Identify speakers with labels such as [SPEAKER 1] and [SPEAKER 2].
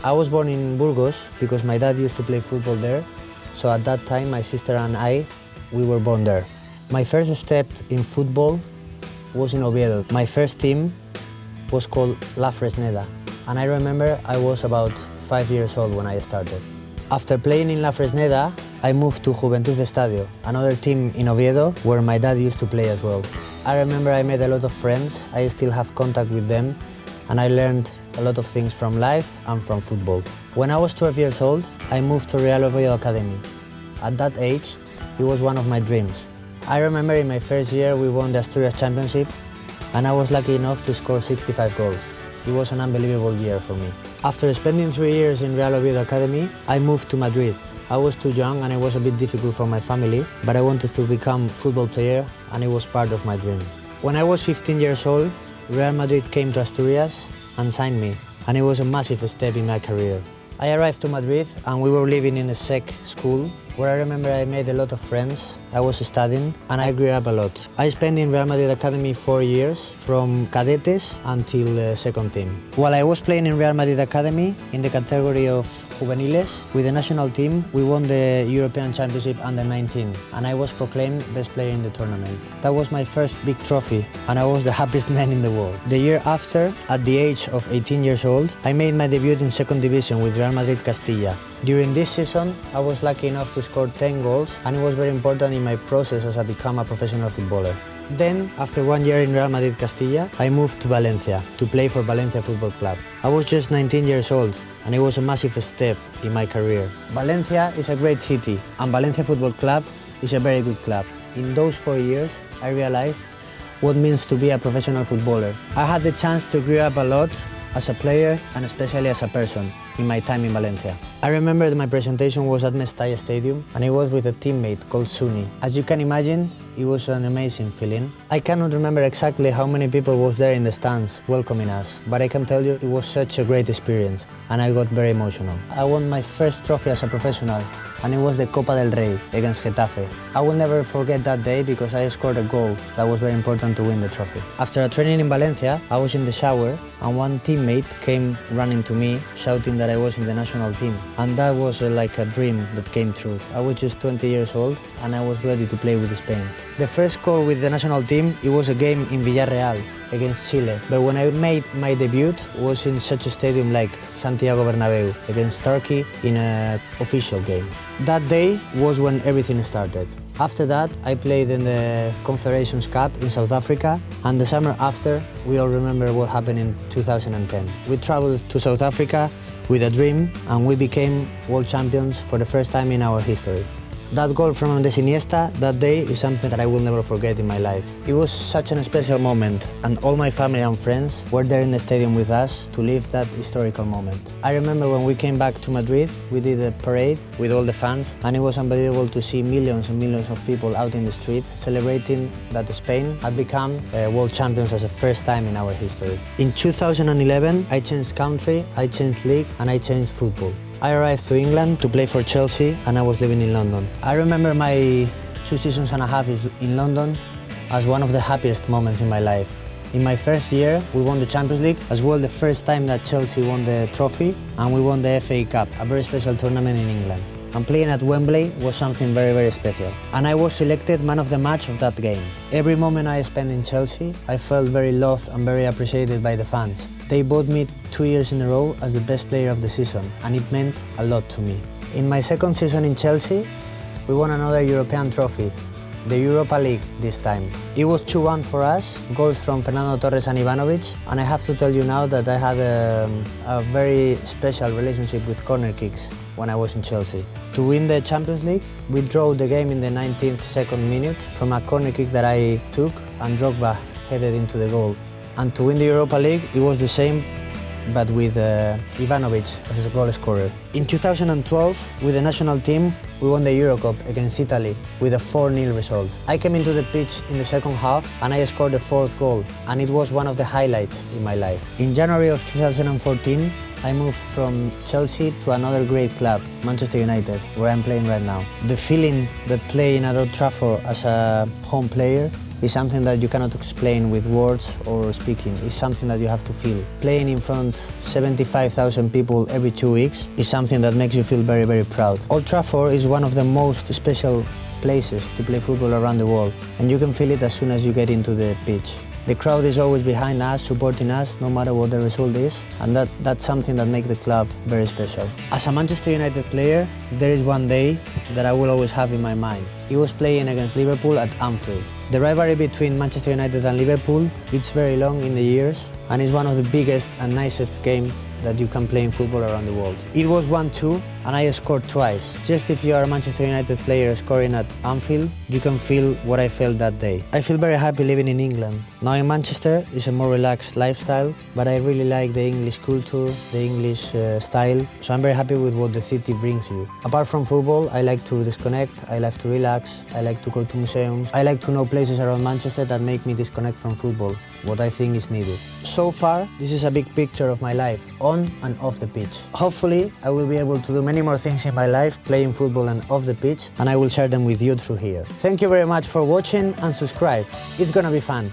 [SPEAKER 1] I was born in Burgos because my dad used to play football there. So at that time, my sister and I, we were born there. My first step in football was in Oviedo. My first team was called La Fresneda. And I remember I was about 5 years old when I started. After playing in La Fresneda, I moved to Juventud Estadio, another team in Oviedo where my dad used to play as well. I remember I made a lot of friends, I still have contact with them, and I learned a lot of things from life and from football. When I was 12 years old, I moved to Real Oviedo Academy. At that age, it was one of my dreams. I remember in my first year we won the Asturias Championship, and I was lucky enough to score 65 goals. It was an unbelievable year for me. After spending 3 years in Real Oviedo Academy, I moved to Madrid. I was too young and it was a bit difficult for my family, but I wanted to become a football player and it was part of my dream. When I was 15 years old, Real Madrid came to Asturias and signed me, and it was a massive step in my career. I arrived to Madrid and we were living in a SEC school where I remember I made a lot of friends. I was studying and I grew up a lot. I spent in Real Madrid Academy 4 years, from cadetes until second team. While I was playing in Real Madrid Academy in the category of juveniles, with the national team we won the European Championship under 19 and I was proclaimed best player in the tournament. That was my first big trophy and I was the happiest man in the world. The year after, at the age of 18 years old, I made my debut in second division with Real Madrid Castilla. During this season, I was lucky enough to score 10 goals and it was very important in my process as I became a professional footballer. Then, after 1 year in Real Madrid Castilla, I moved to Valencia to play for Valencia Football Club. I was just 19 years old and it was a massive step in my career. Valencia is a great city and Valencia Football Club is a very good club. In those 4 years, I realized what it means to be a professional footballer. I had the chance to grow up a lot as a player and especially as a person in my time in Valencia. I remember that my presentation was at Mestalla Stadium and it was with a teammate called Suni. As you can imagine, it was an amazing feeling. I cannot remember exactly how many people was there in the stands welcoming us, but I can tell you it was such a great experience and I got very emotional. I won my first trophy as a professional and it was the Copa del Rey against Getafe. I will never forget that day because I scored a goal that was very important to win the trophy. After a training in Valencia, I was in the shower and one teammate came running to me shouting that I was in the national team. And that was like a dream that came true. I was just 20 years old and I was ready to play with Spain. The first goal with the national team, it was a game in Villarreal against Chile. But when I made my debut, it was in such a stadium like Santiago Bernabeu against Turkey in an official game. That day was when everything started. After that, I played in the Confederations Cup in South Africa, and the summer after, we all remember what happened in 2010. We traveled to South Africa with a dream, and we became world champions for the first time in our history. That goal from Andrés Iniesta that day is something that I will never forget in my life. It was such a special moment and all my family and friends were there in the stadium with us to live that historical moment. I remember when we came back to Madrid, we did a parade with all the fans and it was unbelievable to see millions and millions of people out in the street celebrating that Spain had become world champions as the first time in our history. In 2011, I changed country, I changed league and I changed football. I arrived to England to play for Chelsea and I was living in London. I remember my 2 seasons and a half in London as one of the happiest moments in my life. In my first year, we won the Champions League, as well the first time that Chelsea won the trophy, and we won the FA Cup, a very special tournament in England. And playing at Wembley was something very, very special. And I was selected man of the match of that game. Every moment I spent in Chelsea, I felt very loved and very appreciated by the fans. They voted me 2 years in a row as the best player of the season, and it meant a lot to me. In my second season in Chelsea, we won another European trophy, the Europa League this time. It was 2-1 for us, goals from Fernando Torres and Ivanovic, and I have to tell you now that I had a very special relationship with corner kicks when I was in Chelsea. To win the Champions League, we drew the game in the 19th minute from a corner kick that I took and Drogba headed into the goal. And to win the Europa League, it was the same, but with Ivanovic as a goal scorer. In 2012, with the national team, we won the Eurocup against Italy with a 4-0 result. I came into the pitch in the second half and I scored the 4th goal, and it was one of the highlights in my life. In January of 2014, I moved from Chelsea to another great club, Manchester United, where I'm playing right now. The feeling that playing at Old Trafford as a home player is something that you cannot explain with words or speaking. It's something that you have to feel. Playing in front 75,000 people every 2 weeks is something that makes you feel very, very proud. Old Trafford is one of the most special places to play football around the world, and you can feel it as soon as you get into the pitch. The crowd is always behind us, supporting us, no matter what the result is, and that's something that makes the club very special. As a Manchester United player, there is one day that I will always have in my mind. It was playing against Liverpool at Anfield. The rivalry between Manchester United and Liverpool, it's very long in the years, and it's one of the biggest and nicest games that you can play in football around the world. It was 1-2 and I scored twice. Just if you are a Manchester United player scoring at Anfield, you can feel what I felt that day. I feel very happy living in England. Now in Manchester, it's a more relaxed lifestyle, but I really like the English culture, the English style, so I'm very happy with what the city brings you. Apart from football, I like to disconnect, I like to relax, I like to go to museums, I like to know places around Manchester that make me disconnect from football, what I think is needed. So far, this is a big picture of my life, on and off the pitch. Hopefully, I will be able to do many more things in my life, playing football and off the pitch, and I will share them with you through here. Thank you very much for watching and subscribe. It's gonna be fun.